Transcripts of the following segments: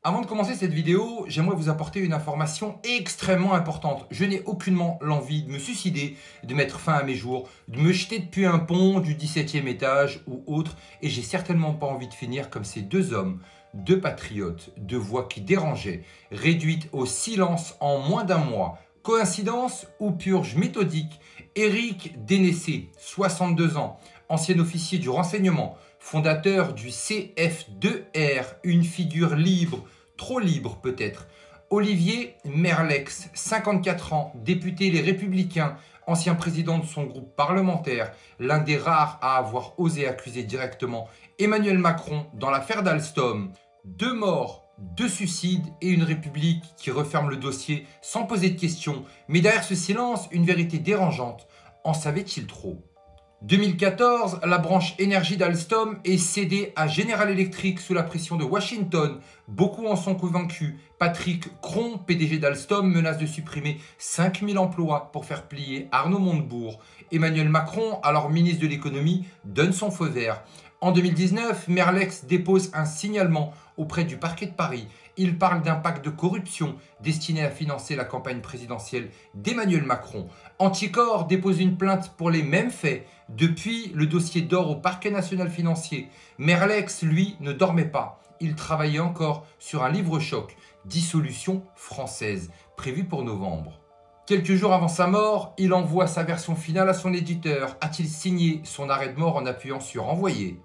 Avant de commencer cette vidéo, j'aimerais vous apporter une information extrêmement importante. Je n'ai aucunement l'envie de me suicider, de mettre fin à mes jours, de me jeter depuis un pont du 17e étage ou autre, et j'ai certainement pas envie de finir comme ces deux hommes, deux patriotes, deux voix qui dérangeaient, réduites au silence en moins d'un mois. Coïncidence ou purge méthodique? Éric Dénessé, 62 ans, ancien officier du renseignement, fondateur du CF2R, une figure libre, trop libre peut-être. Olivier Merlex, 54 ans, député Les Républicains, ancien président de son groupe parlementaire, l'un des rares à avoir osé accuser directement Emmanuel Macron dans l'affaire d'Alstom. 2 morts, 2 suicides et une République qui referme le dossier sans poser de questions. Mais derrière ce silence, une vérité dérangeante. En savait-il trop ? 2014, la branche énergie d'Alstom est cédée à General Electric sous la pression de Washington. Beaucoup en sont convaincus. Patrick Cron, PDG d'Alstom, menace de supprimer 5000 emplois pour faire plier Arnaud Montebourg. Emmanuel Macron, alors ministre de l'économie, donne son feu vert. En 2019, Merlex dépose un signalement auprès du parquet de Paris. Il parle d'un pacte de corruption destiné à financer la campagne présidentielle d'Emmanuel Macron. Anticor dépose une plainte pour les mêmes faits. Depuis, le dossier dort au parquet national financier. Merlex, lui, ne dormait pas. Il travaillait encore sur un livre-choc, Dissolution française, prévu pour novembre. Quelques jours avant sa mort, il envoie sa version finale à son éditeur. A-t-il signé son arrêt de mort en appuyant sur envoyer ?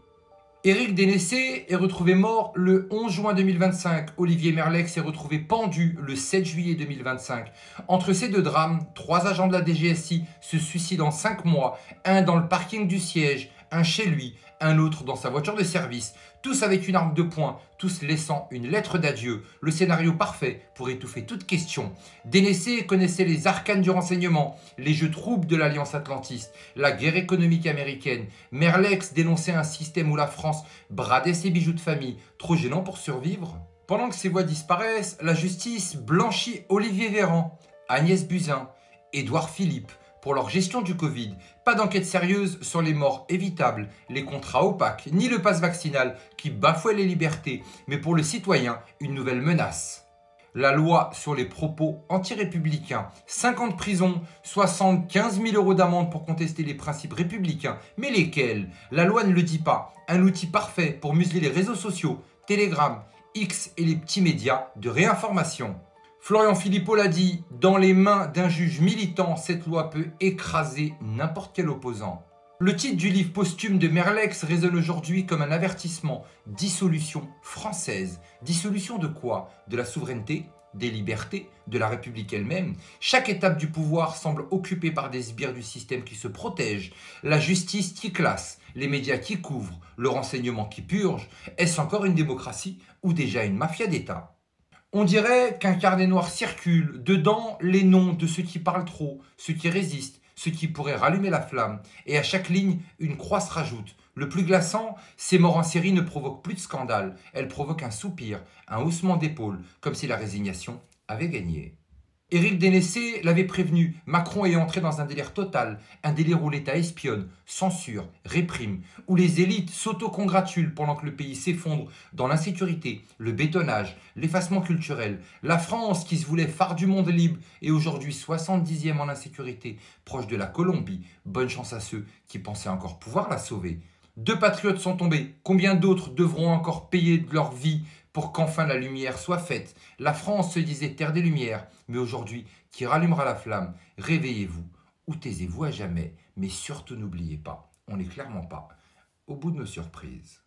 Éric Dénessé est retrouvé mort le 11 juin 2025. Olivier Merlex est retrouvé pendu le 7 juillet 2025. Entre ces deux drames, 3 agents de la DGSI se suicident en 5 mois. Un dans le parking du siège, un chez lui, un autre dans sa voiture de service. Tous avec une arme de poing, tous laissant une lettre d'adieu. Le scénario parfait pour étouffer toute question. Dénessé connaissait les arcanes du renseignement, les jeux troubles de l'Alliance Atlantiste, la guerre économique américaine. Merlex dénonçait un système où la France bradait ses bijoux de famille, trop gênant pour survivre. Pendant que ces voix disparaissent, la justice blanchit Olivier Véran, Agnès Buzyn, Édouard Philippe, pour leur gestion du Covid. Pas d'enquête sérieuse sur les morts évitables, les contrats opaques, ni le pass vaccinal qui bafouait les libertés, mais pour le citoyen, une nouvelle menace. La loi sur les propos anti-républicains, 50 prisons, 75 000 € d'amende pour contester les principes républicains. Mais lesquels? La loi ne le dit pas. Un outil parfait pour museler les réseaux sociaux, Telegram, X et les petits médias de réinformation. Florian Philippot l'a dit, dans les mains d'un juge militant, cette loi peut écraser n'importe quel opposant. Le titre du livre posthume de Merlex résonne aujourd'hui comme un avertissement. Dissolution française. Dissolution de quoi? De la souveraineté, des libertés, de la République elle-même. Chaque étape du pouvoir semble occupée par des sbires du système qui se protègent. La justice qui classe, les médias qui couvrent, le renseignement qui purge. Est-ce encore une démocratie ou déjà une mafia d'État? On dirait qu'un carnet noir circule, dedans les noms de ceux qui parlent trop, ceux qui résistent, ceux qui pourraient rallumer la flamme. Et à chaque ligne, une croix se rajoute. Le plus glaçant, ces morts en série ne provoquent plus de scandale. Elles provoquent un soupir, un haussement d'épaule, comme si la résignation avait gagné. Éric Dénessé l'avait prévenu, Macron est entré dans un délire total, un délire où l'État espionne, censure, réprime, où les élites s'auto-congratulent pendant que le pays s'effondre dans l'insécurité, le bétonnage, l'effacement culturel. La France qui se voulait phare du monde libre est aujourd'hui 70e en insécurité, proche de la Colombie. Bonne chance à ceux qui pensaient encore pouvoir la sauver. 2 patriotes sont tombés, combien d'autres devront encore payer de leur vie pour qu'enfin la lumière soit faite? La France se disait terre des lumières, mais aujourd'hui, qui rallumera la flamme? Réveillez-vous ou taisez-vous à jamais, mais surtout n'oubliez pas, on n'est clairement pas au bout de nos surprises.